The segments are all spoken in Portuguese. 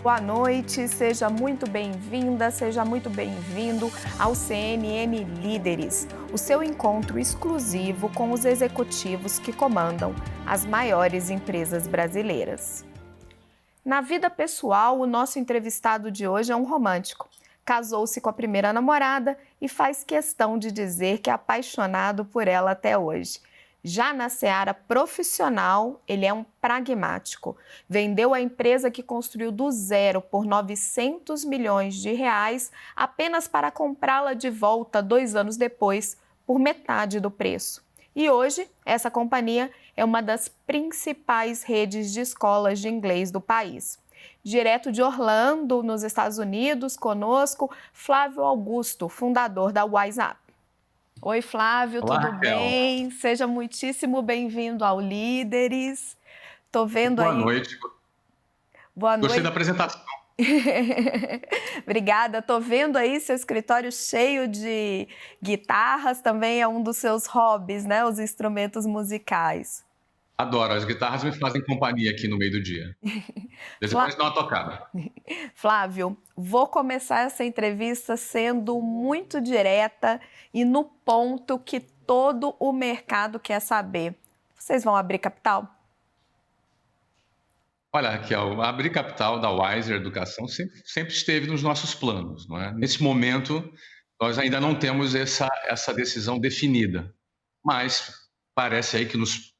Boa noite, seja muito bem-vinda, seja muito bem-vindo ao CNN Líderes, o seu encontro exclusivo com os executivos que comandam as maiores empresas brasileiras. Na vida pessoal, o nosso entrevistado de hoje é um romântico. Casou-se com a primeira namorada e faz questão de dizer que é apaixonado por ela até hoje. Já na seara profissional, ele é um pragmático. Vendeu a empresa que construiu do zero por 900 milhões de reais apenas para comprá-la de volta 2 anos depois, por metade do preço. E hoje, essa companhia é uma das principais redes de escolas de inglês do país. Direto de Orlando, nos Estados Unidos, conosco, Flávio Augusto, fundador da WhatsApp. Oi, Flávio, Olá, tudo Raquel. bem? Seja muitíssimo bem-vindo ao Líderes. Tô vendo Boa aí. noite. Boa Gostei da noite. apresentação. Obrigada. Tô vendo aí seu escritório cheio de guitarras, também é um dos seus hobbies, né? Os instrumentos musicais. Adoro, as guitarras me fazem companhia aqui no meio do dia. De vez em quando a Flá- gente dá uma tocada. Flávio, vou começar essa entrevista sendo muito direta e no ponto que todo o mercado quer saber. Vocês vão abrir capital? Olha, Raquel, abrir capital da Wiser Educação sempre esteve nos nossos planos, não é? Nesse momento, nós ainda não temos essa decisão definida, mas parece aí que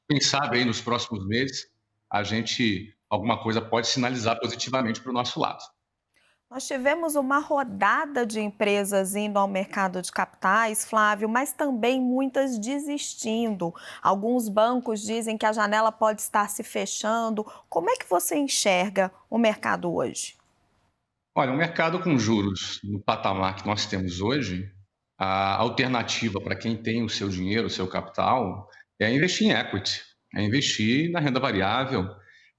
quem sabe aí nos próximos meses, alguma coisa pode sinalizar positivamente para o nosso lado. Nós tivemos uma rodada de empresas indo ao mercado de capitais, Flávio, mas também muitas desistindo. Alguns bancos dizem que a janela pode estar se fechando. Como é que você enxerga o mercado hoje? Olha, um mercado com juros no patamar que nós temos hoje, a alternativa para quem tem o seu dinheiro, o seu capital, é investir em equity, é investir na renda variável,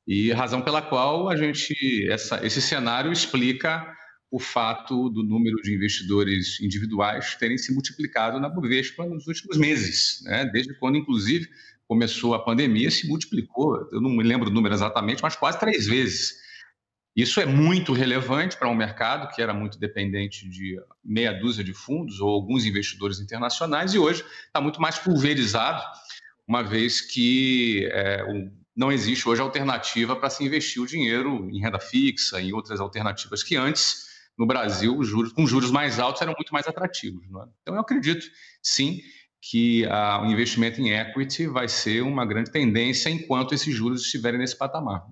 e razão pela qual esse cenário explica o fato do número de investidores individuais terem se multiplicado na Bovespa nos últimos meses, né? Desde quando, inclusive, começou a pandemia, se multiplicou, eu não me lembro o número exatamente, mas quase 3 vezes. Isso é muito relevante para um mercado que era muito dependente de meia dúzia de fundos ou alguns investidores internacionais, e hoje está muito mais pulverizado, uma vez que não existe hoje alternativa para se investir o dinheiro em renda fixa, em outras alternativas que antes, no Brasil, com juros mais altos, eram muito mais atrativos. Não é? Então, eu acredito, sim, que o investimento em equity vai ser uma grande tendência enquanto esses juros estiverem nesse patamar.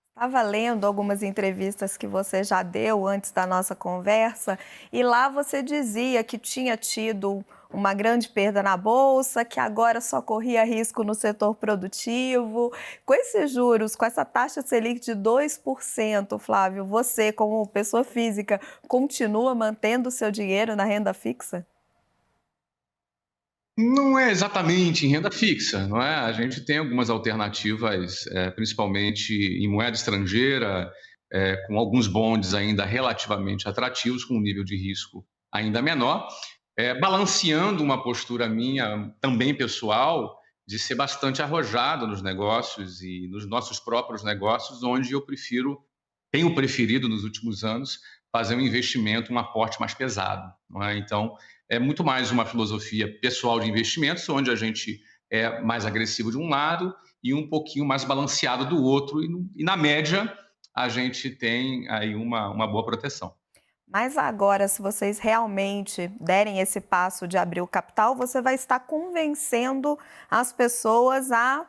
Estava lendo algumas entrevistas que você já deu antes da nossa conversa e lá você dizia que tinha tido uma grande perda na bolsa, que agora só corria risco no setor produtivo. Com esses juros, com essa taxa Selic de 2%, Flávio, você, como pessoa física, continua mantendo o seu dinheiro na renda fixa? Não é exatamente em renda fixa, não é? A gente tem algumas alternativas, principalmente em moeda estrangeira, com alguns bonds ainda relativamente atrativos, com um nível de risco ainda menor, balanceando uma postura minha também pessoal de ser bastante arrojado nos negócios e nos nossos próprios negócios, onde tenho preferido nos últimos anos fazer um investimento, um aporte mais pesado, não é? Então, é muito mais uma filosofia pessoal de investimentos, onde a gente é mais agressivo de um lado e um pouquinho mais balanceado do outro, e na média a gente tem aí uma boa proteção. Mas agora, se vocês realmente derem esse passo de abrir o capital, você vai estar convencendo as pessoas a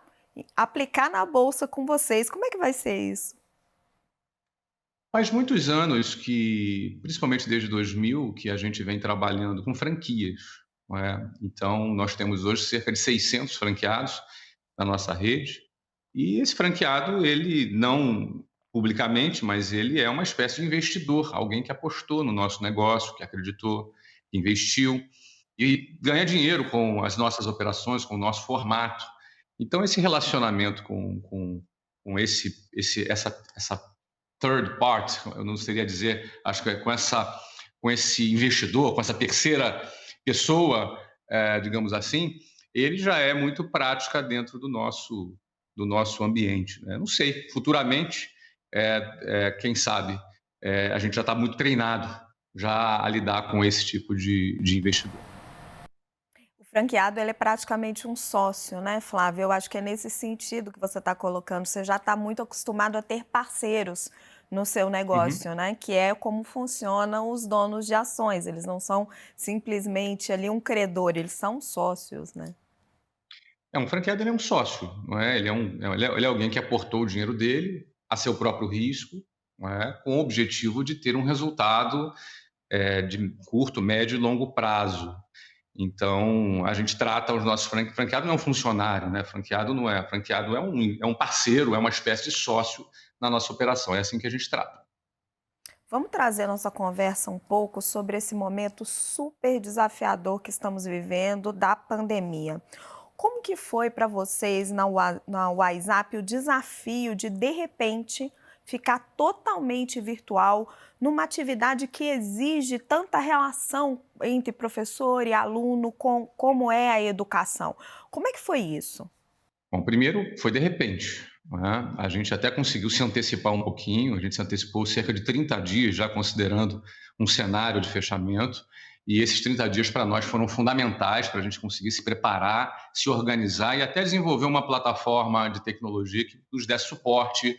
aplicar na bolsa com vocês. Como é que vai ser isso? Faz muitos anos que, principalmente desde 2000, que a gente vem trabalhando com franquias, não é? Então, nós temos hoje cerca de 600 franqueados na nossa rede, e esse franqueado, ele não publicamente, mas ele é uma espécie de investidor, alguém que apostou no nosso negócio, que acreditou, que investiu e ganha dinheiro com as nossas operações, com o nosso formato. Então, esse relacionamento com essa third part, eu não seria dizer, acho que é com esse investidor, com essa terceira pessoa, digamos assim, ele já é muito prática dentro do nosso ambiente, né? Não sei, futuramente quem sabe, a gente já está muito treinado já a lidar com esse tipo de investidor. O franqueado, ele é praticamente um sócio, né, Flávio? Eu acho que é nesse sentido que você está colocando. Você já está muito acostumado a ter parceiros no seu Uhum. negócio, né? Que é como funcionam os donos de ações. Eles não são simplesmente ali um credor, eles são sócios, né? Um franqueado ele é um sócio, não é? Ele é alguém que aportou o dinheiro dele a seu próprio risco, não é? Com o objetivo de ter um resultado de curto, médio e longo prazo. Então, a gente trata os nossos franqueado não é um funcionário, né? Franqueado não é. Franqueado é um parceiro, é uma espécie de sócio na nossa operação. É assim que a gente trata. Vamos trazer a nossa conversa um pouco sobre esse momento super desafiador que estamos vivendo da pandemia. Como que foi para vocês na WhatsApp o desafio de repente, ficar totalmente virtual numa atividade que exige tanta relação entre professor e aluno como é a educação? Como é que foi isso? Bom, primeiro foi de repente, né? A gente até conseguiu se antecipar um pouquinho, a gente se antecipou cerca de 30 dias, já considerando um cenário de fechamento, e esses 30 dias para nós foram fundamentais para a gente conseguir se preparar, se organizar e até desenvolver uma plataforma de tecnologia que nos desse suporte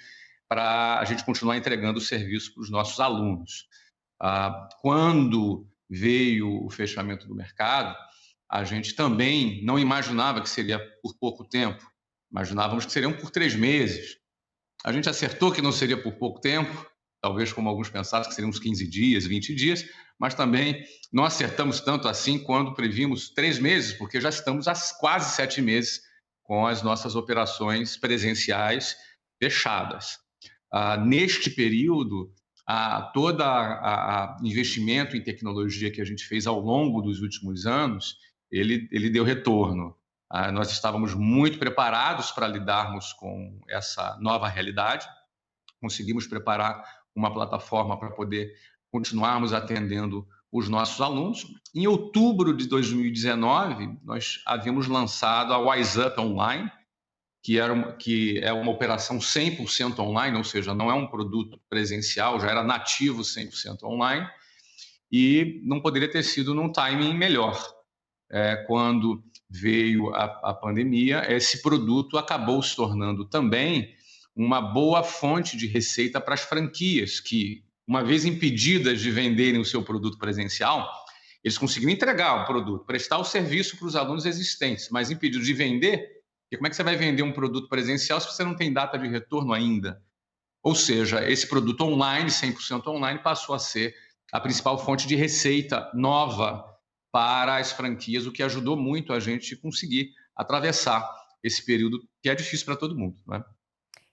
para a gente continuar entregando o serviço para os nossos alunos. Quando veio o fechamento do mercado, a gente também não imaginava que seria por pouco tempo. Imaginávamos que seriam por 3 meses. A gente acertou que não seria por pouco tempo, talvez como alguns pensassem que seriam uns 15 dias, 20 dias, mas também não acertamos tanto assim quando previmos 3 meses, porque já estamos há quase 7 meses com as nossas operações presenciais fechadas. Neste período, todo investimento em tecnologia que a gente fez ao longo dos últimos anos, ele deu retorno. Nós estávamos muito preparados para lidarmos com essa nova realidade, conseguimos preparar uma plataforma para poder continuarmos atendendo os nossos alunos. Em outubro de 2019, nós havíamos lançado a WiseUp Online, que é uma operação 100% online, ou seja, não é um produto presencial, já era nativo 100% online, e não poderia ter sido num timing melhor. Quando veio a pandemia, esse produto acabou se tornando também uma boa fonte de receita para as franquias, que, uma vez impedidas de venderem o seu produto presencial, eles conseguiram entregar o produto, prestar o serviço para os alunos existentes, mas impedidos de vender, porque como é que você vai vender um produto presencial se você não tem data de retorno ainda? Ou seja, esse produto online, 100% online, passou a ser a principal fonte de receita nova para as franquias, o que ajudou muito a gente conseguir atravessar esse período que é difícil para todo mundo, né?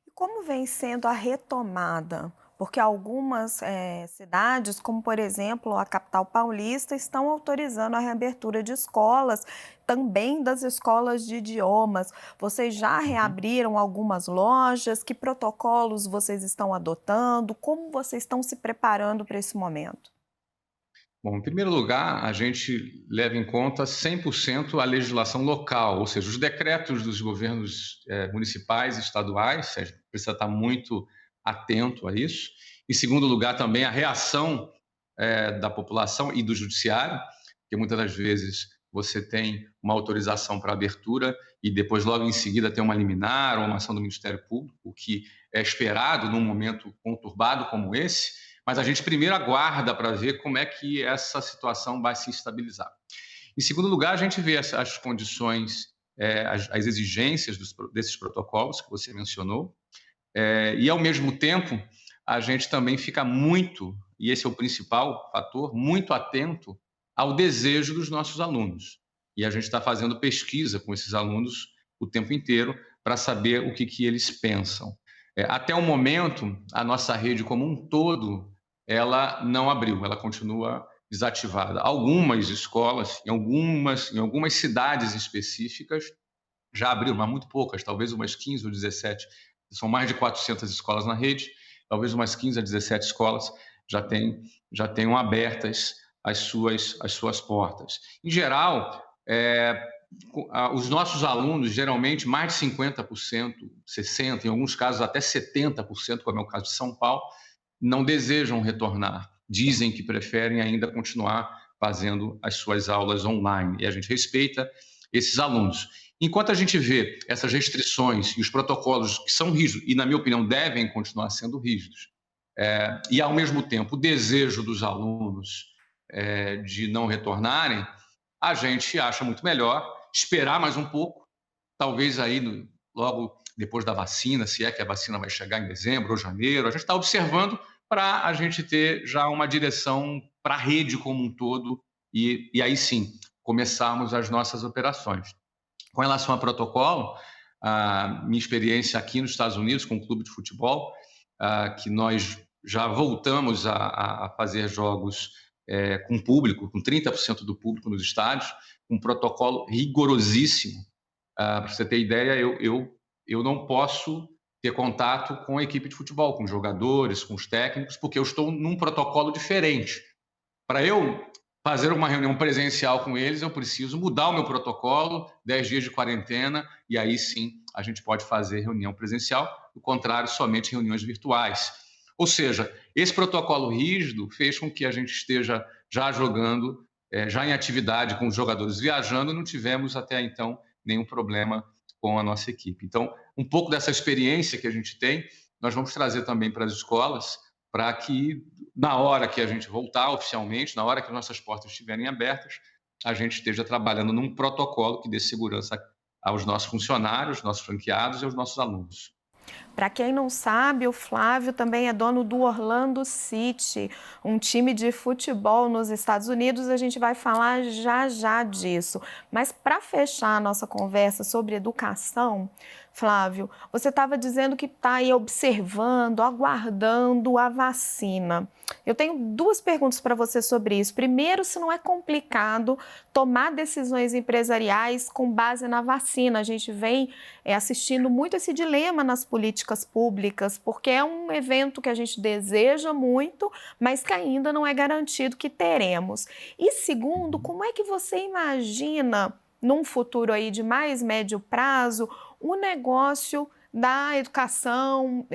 E como vem sendo a retomada? Porque algumas cidades, como por exemplo a capital paulista, estão autorizando a reabertura de escolas, também das escolas de idiomas. Vocês já Uhum. reabriram algumas lojas? Que protocolos vocês estão adotando? Como vocês estão se preparando para esse momento? Bom, em primeiro lugar, a gente leva em conta 100% a legislação local, ou seja, os decretos dos governos municipais e estaduais, a gente precisa estar muito atento a isso. Em segundo lugar, também a reação da população e do judiciário, porque muitas das vezes você tem uma autorização para abertura e depois logo em seguida tem uma liminar ou uma ação do Ministério Público, o que é esperado num momento conturbado como esse, mas a gente primeiro aguarda para ver como é que essa situação vai se estabilizar. Em segundo lugar, a gente vê as condições, as exigências desses protocolos que você mencionou, e ao mesmo tempo a gente também fica muito, e esse é o principal fator, muito atento ao desejo dos nossos alunos. E a gente está fazendo pesquisa com esses alunos o tempo inteiro para saber o que eles pensam. Até o momento, a nossa rede como um todo, ela não abriu, ela continua desativada. Algumas escolas, em algumas cidades específicas, já abriram, mas muito poucas, talvez umas 15 ou 17. São mais de 400 escolas na rede, talvez umas 15 a 17 escolas já tenham abertas as suas portas. Em geral, Os nossos alunos, geralmente, mais de 50%, 60%, em alguns casos até 70%, como é o caso de São Paulo, não desejam retornar. Dizem que preferem ainda continuar fazendo as suas aulas online. E a gente respeita esses alunos. Enquanto a gente vê essas restrições e os protocolos que são rígidos, e, na minha opinião, devem continuar sendo rígidos, e, ao mesmo tempo, o desejo dos alunos de não retornarem, a gente acha muito melhor esperar mais um pouco, talvez aí logo depois da vacina, se é que a vacina vai chegar em dezembro ou janeiro, a gente está observando para a gente ter já uma direção para a rede como um todo e aí sim começarmos as nossas operações. Com relação a protocolo, a minha experiência aqui nos Estados Unidos com o clube de futebol, que nós já voltamos a fazer jogos com público, com 30% do público nos estádios, um protocolo rigorosíssimo. Para você ter ideia, eu não posso ter contato com a equipe de futebol, com os jogadores, com os técnicos, porque eu estou num protocolo diferente. Para eu fazer uma reunião presencial com eles, eu preciso mudar o meu protocolo, 10 dias de quarentena, e aí sim a gente pode fazer reunião presencial, do contrário, somente reuniões virtuais. Ou seja, esse protocolo rígido fez com que a gente esteja já jogando, já em atividade com os jogadores viajando, e não tivemos até então nenhum problema com a nossa equipe. Então, um pouco dessa experiência que a gente tem, nós vamos trazer também para as escolas, para que, na hora que a gente voltar oficialmente, na hora que nossas portas estiverem abertas, a gente esteja trabalhando num protocolo que dê segurança aos nossos funcionários, nossos franqueados e aos nossos alunos. Para quem não sabe, o Flávio também é dono do Orlando City, um time de futebol nos Estados Unidos. A gente vai falar já já disso. Mas para fechar a nossa conversa sobre educação, Flávio, você estava dizendo que está aí observando, aguardando a vacina. Eu tenho duas perguntas para você sobre isso. Primeiro, se não é complicado tomar decisões empresariais com base na vacina. A gente vem assistindo muito esse dilema nas políticas públicas, porque é um evento que a gente deseja muito, mas que ainda não é garantido que teremos. E segundo, como é que você imagina, num futuro aí de mais médio prazo, o negócio da educação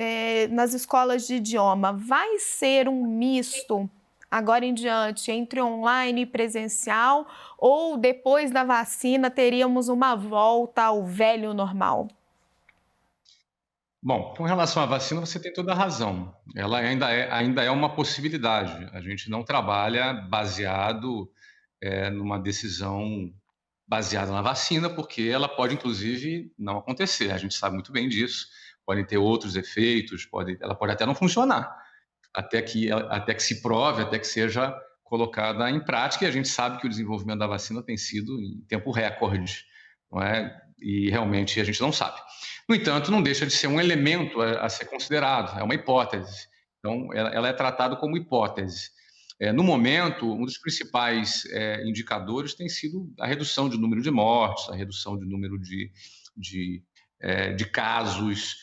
nas escolas de idioma? Vai ser um misto agora em diante entre online e presencial, ou depois da vacina teríamos uma volta ao velho normal? Bom, com relação à vacina, você tem toda a razão. Ela ainda é uma possibilidade. A gente não trabalha baseado numa decisão baseada na vacina, porque ela pode, inclusive, não acontecer. A gente sabe muito bem disso. Podem ter outros efeitos, ela pode até não funcionar, até que se prove, até que seja colocada em prática. E a gente sabe que o desenvolvimento da vacina tem sido em tempo recorde, não é? E realmente a gente não sabe. No entanto, não deixa de ser um elemento a ser considerado, é uma hipótese. Então, ela é tratada como hipótese. No momento, um dos principais indicadores tem sido a redução de número de mortes, a redução de número de casos,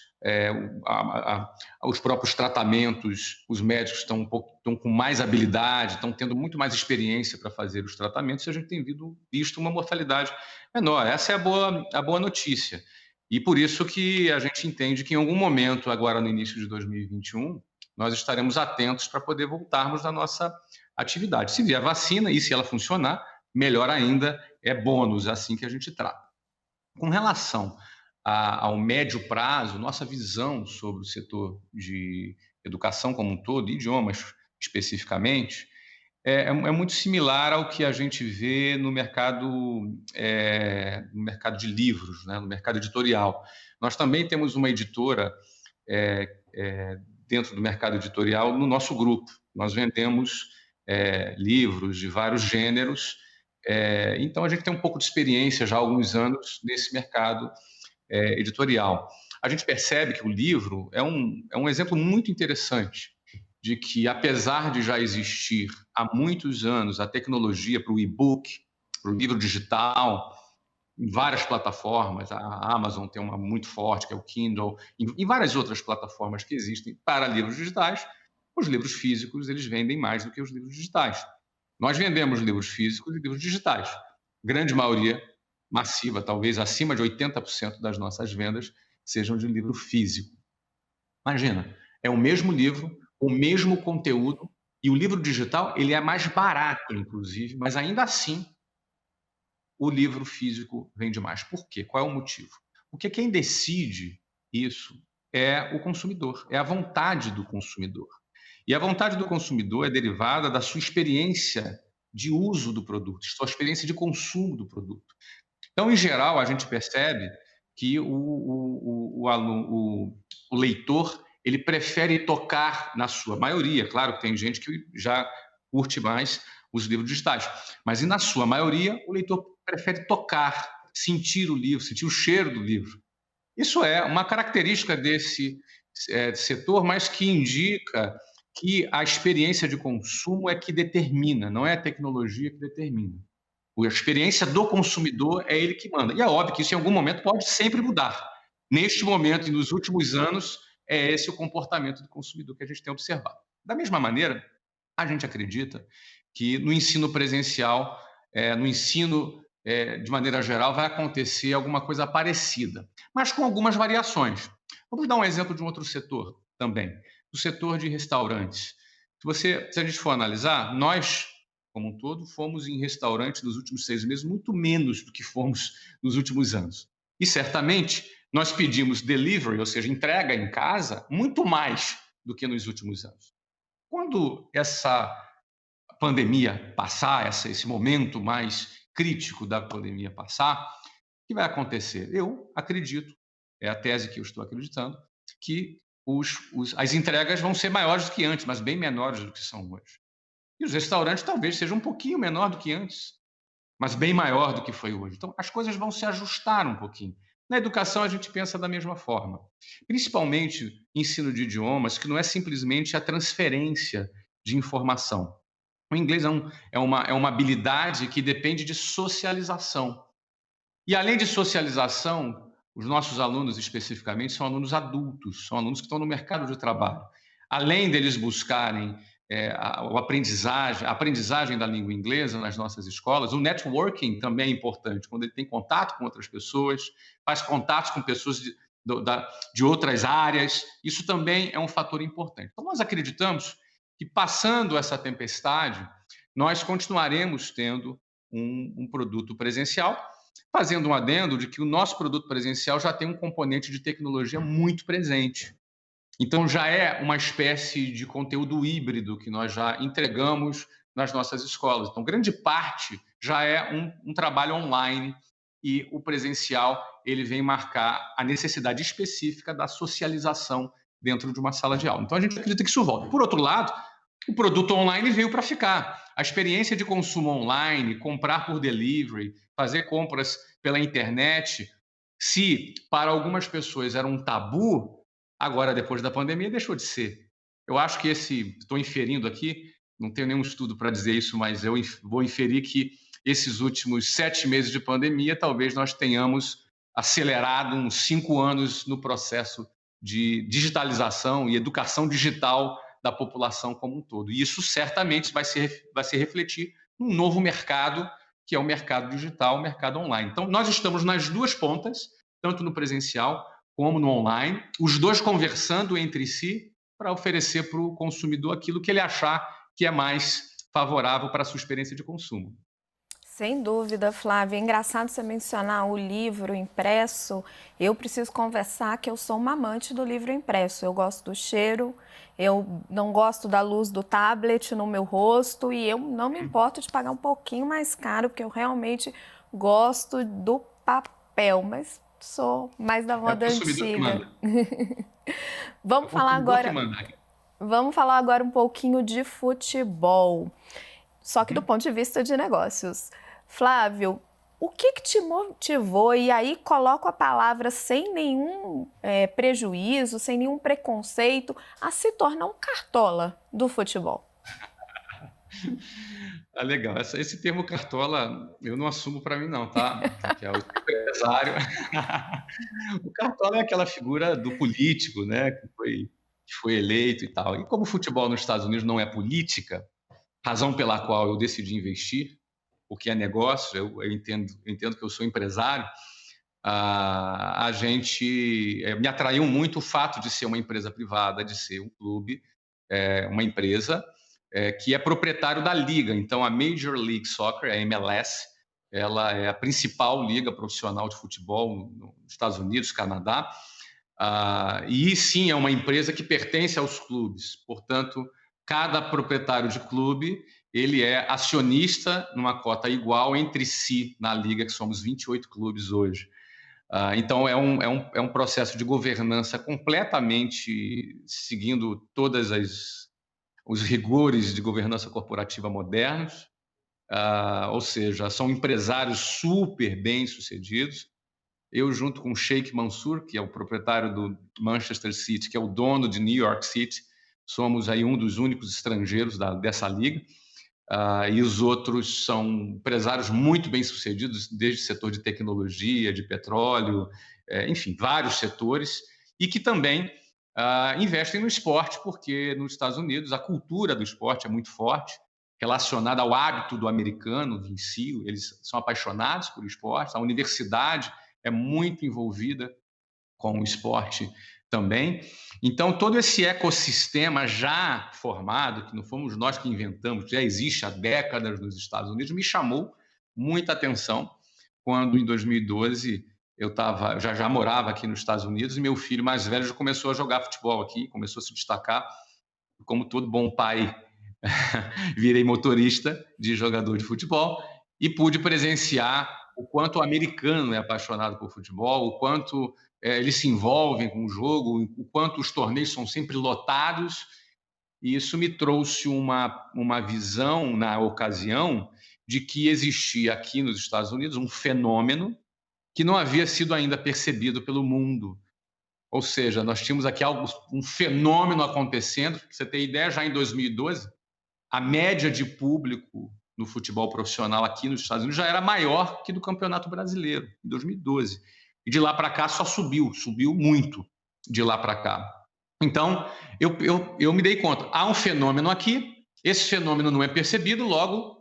os próprios tratamentos. Os médicos estão com mais habilidade, estão tendo muito mais experiência para fazer os tratamentos, e a gente tem visto uma mortalidade menor. Essa é a boa notícia. E por isso que a gente entende que em algum momento, agora no início de 2021, nós estaremos atentos para poder voltarmos à nossa atividade. Se vier a vacina e se ela funcionar, melhor ainda, é bônus, é assim que a gente trata. Com relação ao médio prazo, nossa visão sobre o setor de educação como um todo, idiomas especificamente, é muito similar ao que a gente vê no mercado de livros, né, no mercado editorial. Nós também temos uma editora dentro do mercado editorial no nosso grupo. Nós vendemos livros de vários gêneros, então a gente tem um pouco de experiência já há alguns anos nesse mercado editorial. A gente percebe que o livro é um exemplo muito interessante de que, apesar de já existir há muitos anos a tecnologia para o e-book, para o livro digital, em várias plataformas, a Amazon tem uma muito forte, que é o Kindle, e várias outras plataformas que existem para livros digitais, os livros físicos eles vendem mais do que os livros digitais. Nós vendemos livros físicos e livros digitais. Grande maioria massiva, talvez acima de 80% das nossas vendas sejam de livro físico. Imagina, é o mesmo livro, o mesmo conteúdo, e o livro digital ele é mais barato, inclusive, mas ainda assim o livro físico vende mais. Por quê? Qual é o motivo? Porque quem decide isso é o consumidor, é a vontade do consumidor. E a vontade do consumidor é derivada da sua experiência de uso do produto, sua experiência de consumo do produto. Então, em geral, a gente percebe que o leitor ele prefere tocar, na sua maioria, claro que tem gente que já curte mais os livros digitais, mas e na sua maioria o leitor prefere tocar, sentir o livro, sentir o cheiro do livro. Isso é uma característica desse setor, mas que indica que a experiência de consumo é que determina, não é a tecnologia que determina. A experiência do consumidor é ele que manda. E é óbvio que isso em algum momento pode sempre mudar. Neste momento e nos últimos anos, é esse o comportamento do consumidor que a gente tem observado. Da mesma maneira, a gente acredita que no ensino presencial, no ensino de maneira geral, vai acontecer alguma coisa parecida, mas com algumas variações. Vamos dar um exemplo de um outro setor também, o setor de restaurantes. Se a gente for analisar, nós, como um todo, fomos em restaurantes nos últimos 6 meses muito menos do que fomos nos últimos anos. E certamente nós pedimos delivery, ou seja, entrega em casa, muito mais do que nos últimos anos. Quando essa pandemia passar, esse momento mais crítico da pandemia passar, o que vai acontecer? Eu acredito, é a tese que eu estou acreditando, que as entregas vão ser maiores do que antes, mas bem menores do que são hoje. E os restaurantes talvez sejam um pouquinho menor do que antes, mas bem maior do que foi hoje. Então, as coisas vão se ajustar um pouquinho. Na educação, a gente pensa da mesma forma. Principalmente ensino de idiomas, que não é simplesmente a transferência de informação. O inglês é uma habilidade que depende de socialização. E além de socialização, os nossos alunos especificamente são alunos adultos, são alunos que estão no mercado de trabalho. Além deles buscarem a aprendizagem da língua inglesa nas nossas escolas, o networking também é importante, quando ele tem contato com outras pessoas, faz contatos com pessoas de outras áreas, isso também é um fator importante. Então, nós acreditamos que, passando essa tempestade, nós continuaremos tendo um produto presencial, fazendo um adendo de que o nosso produto presencial já tem um componente de tecnologia muito presente. Então, já é uma espécie de conteúdo híbrido que nós já entregamos nas nossas escolas. Então, grande parte já é um trabalho online, e o presencial ele vem marcar a necessidade específica da socialização dentro de uma sala de aula. Então, a gente acredita que isso volta. Por outro lado, o produto online veio para ficar. A experiência de consumo online, comprar por delivery, fazer compras pela internet, se para algumas pessoas era um tabu, agora, depois da pandemia, deixou de ser. Eu acho que estou inferindo aqui, não tenho nenhum estudo para dizer isso, mas eu vou inferir que esses últimos 7 meses de pandemia, talvez nós tenhamos acelerado uns 5 anos no processo de digitalização e educação digital da população como um todo. E isso certamente vai se refletir num novo mercado, que é o mercado digital, o mercado online. Então, nós estamos nas duas pontas, tanto no presencial como no online, os dois conversando entre si para oferecer para o consumidor aquilo que ele achar que é mais favorável para a sua experiência de consumo. Sem dúvida, Flávia. É engraçado você mencionar o livro impresso. Eu preciso conversar que eu sou uma amante do livro impresso. Eu gosto do cheiro, eu não gosto da luz do tablet no meu rosto e eu não me importo de pagar um pouquinho mais caro, porque eu realmente gosto do papel, mas sou mais da É o moda consumidor que antiga. manda. É Vamos o falar consumidor que agora, manda. vamos falar agora um pouquinho de futebol, só que do Uhum. ponto de vista de negócios. Flávio, o que te motivou, e aí coloco a palavra sem nenhum prejuízo, sem nenhum preconceito, a se tornar um cartola do futebol? Ah, legal. Esse termo cartola eu não assumo para mim não, tá? Que é o empresário. O cartola é aquela figura do político, né? Que foi eleito e tal. E como o futebol nos Estados Unidos não é política, razão pela qual eu decidi investir, porque é negócio, eu entendo que eu sou empresário, a gente me atraiu muito o fato de ser uma empresa privada, de ser um clube, uma empresa que é proprietário da liga. Então, a Major League Soccer, a MLS, ela é a principal liga profissional de futebol nos Estados Unidos, Canadá, e sim é uma empresa que pertence aos clubes. Portanto, cada proprietário de clube ele é acionista numa cota igual entre si na liga, que somos 28 clubes hoje. Então, é um processo de governança completamente seguindo todas os rigores de governança corporativa modernos, ou seja, são empresários super bem-sucedidos. Eu, junto com o Sheikh Mansour, que é o proprietário do Manchester City, que é o dono de New York City, somos aí um dos únicos estrangeiros dessa liga. E os outros são empresários muito bem-sucedidos, desde o setor de tecnologia, de petróleo, enfim, vários setores, e que também investem no esporte, porque nos Estados Unidos a cultura do esporte é muito forte, relacionada ao hábito do americano em si, eles são apaixonados por esporte, a universidade é muito envolvida com o esporte também. Então, todo esse ecossistema já formado, que não fomos nós que inventamos, já existe há décadas nos Estados Unidos, me chamou muita atenção quando, em 2012, eu já morava aqui nos Estados Unidos e meu filho mais velho já começou a jogar futebol aqui, começou a se destacar. Como todo bom pai, virei motorista de jogador de futebol e pude presenciar o quanto o americano é apaixonado por futebol, o quanto eles se envolvem com o jogo, o quanto os torneios são sempre lotados. E isso me trouxe uma visão, na ocasião, de que existia aqui nos Estados Unidos um fenômeno que não havia sido ainda percebido pelo mundo. Ou seja, nós tínhamos aqui um fenômeno acontecendo. Pra você ter ideia, já em 2012, a média de público no futebol profissional aqui nos Estados Unidos já era maior que do Campeonato Brasileiro, em 2012. E de lá para cá só subiu muito de lá para cá. Então, eu me dei conta, há um fenômeno aqui, esse fenômeno não é percebido, logo,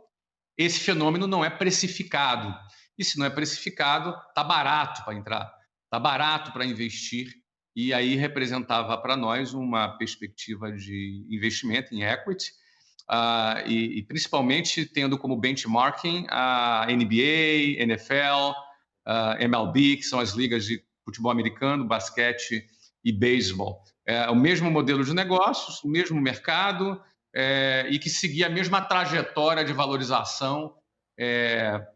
esse fenômeno não é precificado. E se não é precificado, está barato para entrar, está barato para investir. E aí representava para nós uma perspectiva de investimento em equity, e principalmente tendo como benchmarking a NBA, NFL, MLB, que são as ligas de futebol americano, basquete e beisebol. É o mesmo modelo de negócios, o mesmo mercado, e que seguia a mesma trajetória de valorização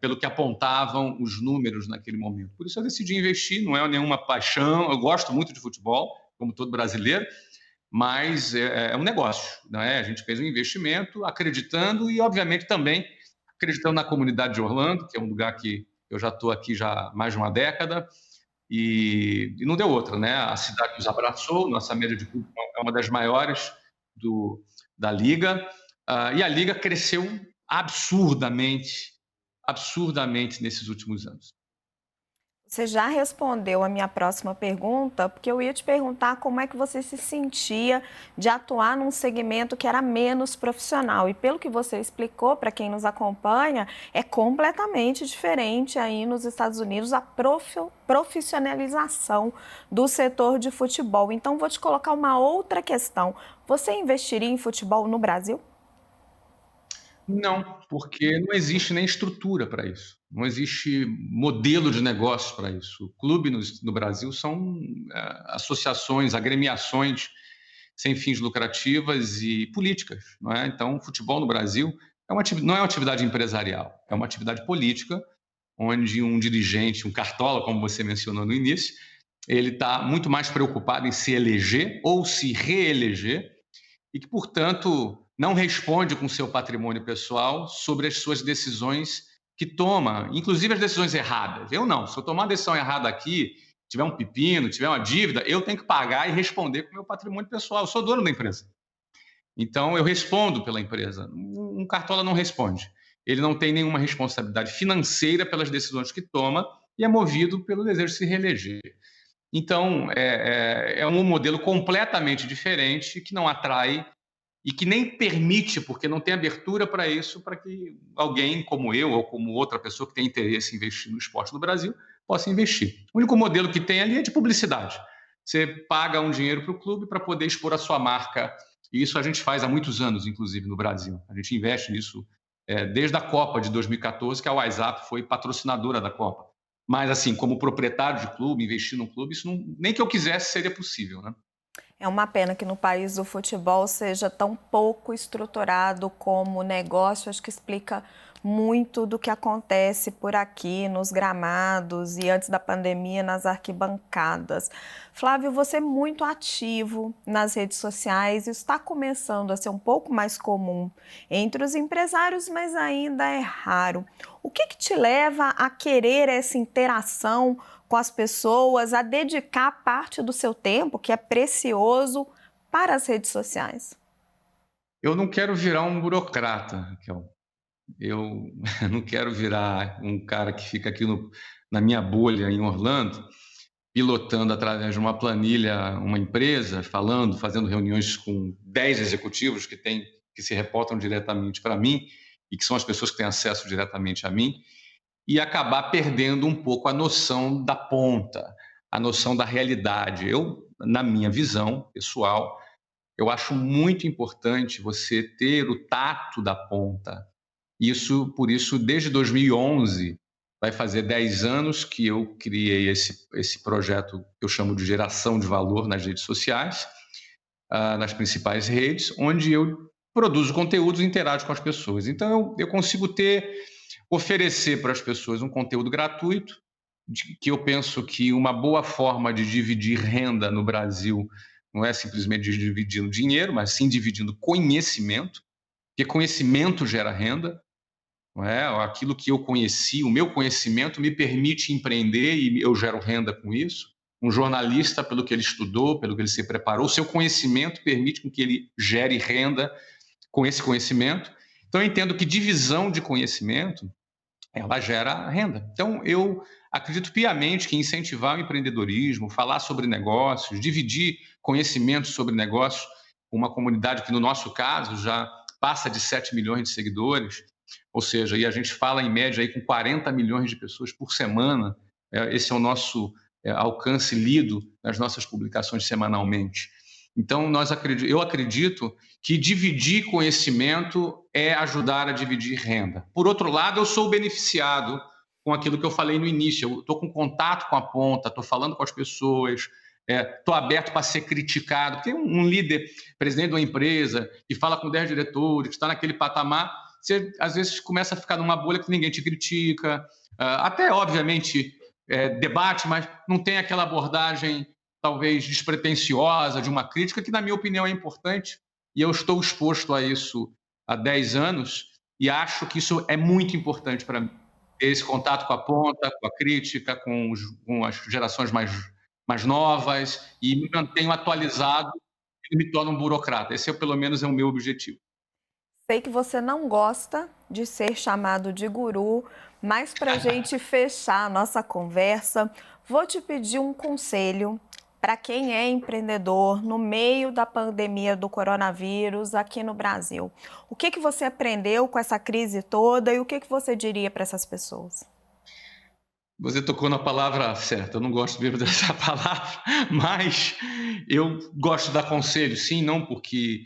pelo que apontavam os números naquele momento. Por isso eu decidi investir, não é nenhuma paixão, eu gosto muito de futebol, como todo brasileiro, mas é um negócio, não é? A gente fez um investimento acreditando e, obviamente, também acreditando na comunidade de Orlando, que é um lugar que eu já estou aqui já há mais de uma década, e não deu outra, né? A cidade nos abraçou, nossa média de público é uma das maiores da Liga, e a Liga cresceu absurdamente nesses últimos anos. Você já respondeu a minha próxima pergunta, porque eu ia te perguntar como é que você se sentia de atuar num segmento que era menos profissional. E pelo que você explicou, para quem nos acompanha, é completamente diferente aí nos Estados Unidos a profissionalização do setor de futebol. Então, vou te colocar uma outra questão. Você investiria em futebol no Brasil? Não, porque não existe nem estrutura para isso. Não existe modelo de negócio para isso. O clube no Brasil são associações, agremiações sem fins lucrativas e políticas. Não é? Então, o futebol no Brasil não é uma atividade empresarial, é uma atividade política, onde um dirigente, um cartola, como você mencionou no início, ele está muito mais preocupado em se eleger ou se reeleger e que, portanto, não responde com seu patrimônio pessoal sobre as suas decisões que toma, inclusive as decisões erradas. Eu não. Se eu tomar uma decisão errada aqui, tiver um pepino, tiver uma dívida, eu tenho que pagar e responder com o meu patrimônio pessoal. Eu sou dono da empresa. Então, eu respondo pela empresa. Um cartola não responde. Ele não tem nenhuma responsabilidade financeira pelas decisões que toma e é movido pelo desejo de se reeleger. Então, é um modelo completamente diferente que não atrai e que nem permite, porque não tem abertura para isso, para que alguém como eu ou como outra pessoa que tem interesse em investir no esporte no Brasil possa investir. O único modelo que tem ali é de publicidade. Você paga um dinheiro para o clube para poder expor a sua marca, e isso a gente faz há muitos anos, inclusive, no Brasil. A gente investe nisso desde a Copa de 2014, que a WhatsApp foi patrocinadora da Copa. Mas, assim, como proprietário de clube, investir num clube, isso não, nem que eu quisesse seria possível, né? É uma pena que no país o futebol seja tão pouco estruturado como negócio. Acho que explica muito do que acontece por aqui nos gramados e antes da pandemia nas arquibancadas. Flávio, você é muito ativo nas redes sociais. Isso está começando a ser um pouco mais comum entre os empresários, mas ainda é raro. O que te leva a querer essa interação com as pessoas, a dedicar parte do seu tempo, que é precioso, para as redes sociais? Eu não quero virar um burocrata, Raquel. Eu não quero virar um cara que fica aqui na minha bolha em Orlando, pilotando através de uma planilha uma empresa, falando, fazendo reuniões com 10 executivos que se reportam diretamente para mim e que são as pessoas que têm acesso diretamente a mim, e acabar perdendo um pouco a noção da ponta, a noção da realidade. Eu, na minha visão pessoal, eu acho muito importante você ter o tato da ponta. Por isso, desde 2011, vai fazer 10 anos que eu criei esse projeto que eu chamo de geração de valor nas redes sociais, nas principais redes, onde eu produzo conteúdos e interajo com as pessoas. Então, eu consigo oferecer para as pessoas um conteúdo gratuito, que eu penso que uma boa forma de dividir renda no Brasil não é simplesmente dividindo dinheiro, mas sim dividindo conhecimento, porque conhecimento gera renda, não é? Aquilo que eu conheci, o meu conhecimento me permite empreender e eu gero renda com isso. Um jornalista, pelo que ele estudou, pelo que ele se preparou, o seu conhecimento permite com que ele gere renda com esse conhecimento. Então, eu entendo que divisão de conhecimento ela gera renda. Então, eu acredito piamente que incentivar o empreendedorismo, falar sobre negócios, dividir conhecimentos sobre negócios com uma comunidade que, no nosso caso, já passa de 7 milhões de seguidores, ou seja, e a gente fala em média aí com 40 milhões de pessoas por semana, esse é o nosso alcance lido nas nossas publicações semanalmente. Então, eu acredito que dividir conhecimento é ajudar a dividir renda. Por outro lado, eu sou beneficiado com aquilo que eu falei no início. Eu estou com contato com a ponta, estou falando com as pessoas, estou aberto para ser criticado. Porque um líder, presidente de uma empresa, que fala com 10 diretores, que está naquele patamar, você às vezes começa a ficar numa bolha que ninguém te critica. Até, obviamente, debate, mas não tem aquela abordagem talvez despretensiosa de uma crítica, que na minha opinião é importante, e eu estou exposto a isso há 10 anos, e acho que isso é muito importante para mim, ter esse contato com a ponta, com a crítica, com as gerações mais novas, e me mantenho atualizado e me torno um burocrata. Esse, pelo menos, é o meu objetivo. Sei que você não gosta de ser chamado de guru, mas para a gente fechar a nossa conversa, vou te pedir um conselho para quem é empreendedor no meio da pandemia do coronavírus aqui no Brasil. O que você aprendeu com essa crise toda e o que você diria para essas pessoas? Você tocou na palavra certa. Eu não gosto mesmo dessa palavra, mas eu gosto de dar conselho, sim, não porque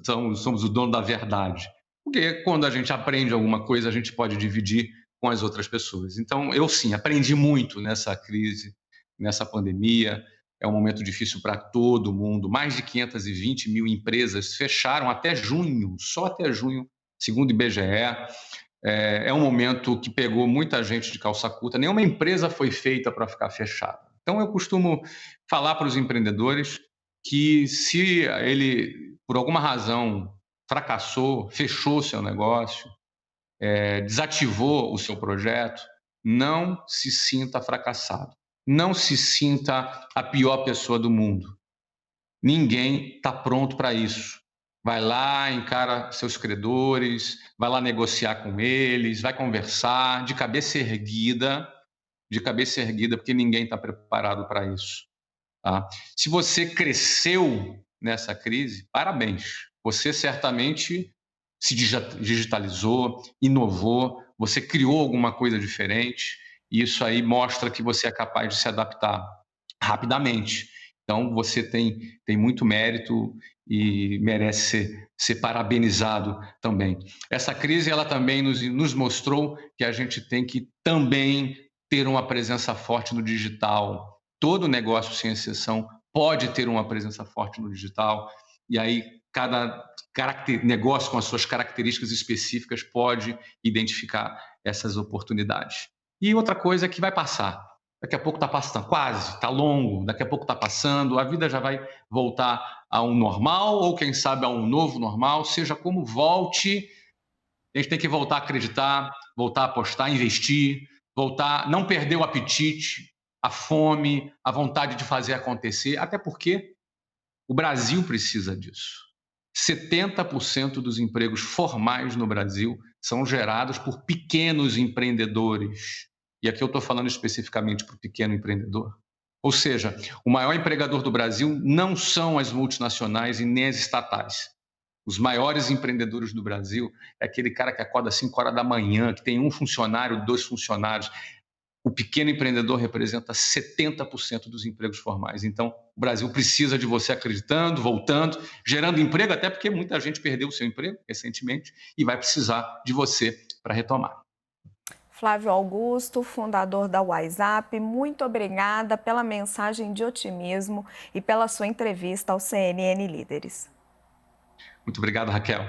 somos o dono da verdade, porque quando a gente aprende alguma coisa, a gente pode dividir com as outras pessoas. Então, eu sim, aprendi muito nessa crise, nessa pandemia. É um momento difícil para todo mundo. Mais de 520 mil empresas fecharam até junho, só até junho, segundo o IBGE. É um momento que pegou muita gente de calça curta. Nenhuma empresa foi feita para ficar fechada. Então, eu costumo falar para os empreendedores que, se ele, por alguma razão, fracassou, fechou seu negócio, desativou o seu projeto, não se sinta fracassado. Não se sinta a pior pessoa do mundo. Ninguém está pronto para isso. Vai lá, encara seus credores, vai lá negociar com eles, vai conversar de cabeça erguida, porque ninguém está preparado para isso. Tá? Se você cresceu nessa crise, parabéns. você certamente se digitalizou, inovou, você criou alguma coisa diferente, e isso aí mostra que você é capaz de se adaptar rapidamente. Então, você tem muito mérito e merece ser parabenizado também. Essa crise, ela também nos mostrou que a gente tem que também ter uma presença forte no digital. Todo negócio, sem exceção, pode ter uma presença forte no digital, e aí cada negócio com as suas características específicas pode identificar essas oportunidades. E outra coisa é que vai passar. Daqui a pouco está passando, quase, está longo, daqui a pouco está passando, a vida já vai voltar a um normal, ou quem sabe a um novo normal, seja como volte, a gente tem que voltar a acreditar, voltar a apostar, investir, voltar, não perder o apetite, a fome, a vontade de fazer acontecer, até porque o Brasil precisa disso. 70% dos empregos formais no Brasil são gerados por pequenos empreendedores. E aqui eu estou falando especificamente para o pequeno empreendedor. Ou seja, o maior empregador do Brasil não são as multinacionais e nem as estatais. Os maiores empreendedores do Brasil é aquele cara que acorda às 5 horas da manhã, que tem um funcionário, 2 funcionários. O pequeno empreendedor representa 70% dos empregos formais. Então, o Brasil precisa de você acreditando, voltando, gerando emprego, até porque muita gente perdeu o seu emprego recentemente e vai precisar de você para retomar. Flávio Augusto, fundador da WhatsApp, muito obrigada pela mensagem de otimismo e pela sua entrevista ao CNN Líderes. Muito obrigado, Raquel.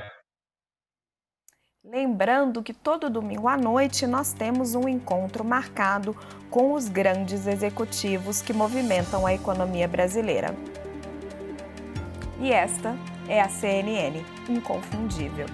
Lembrando que todo domingo à noite nós temos um encontro marcado com os grandes executivos que movimentam a economia brasileira. E esta é a CNN Inconfundível.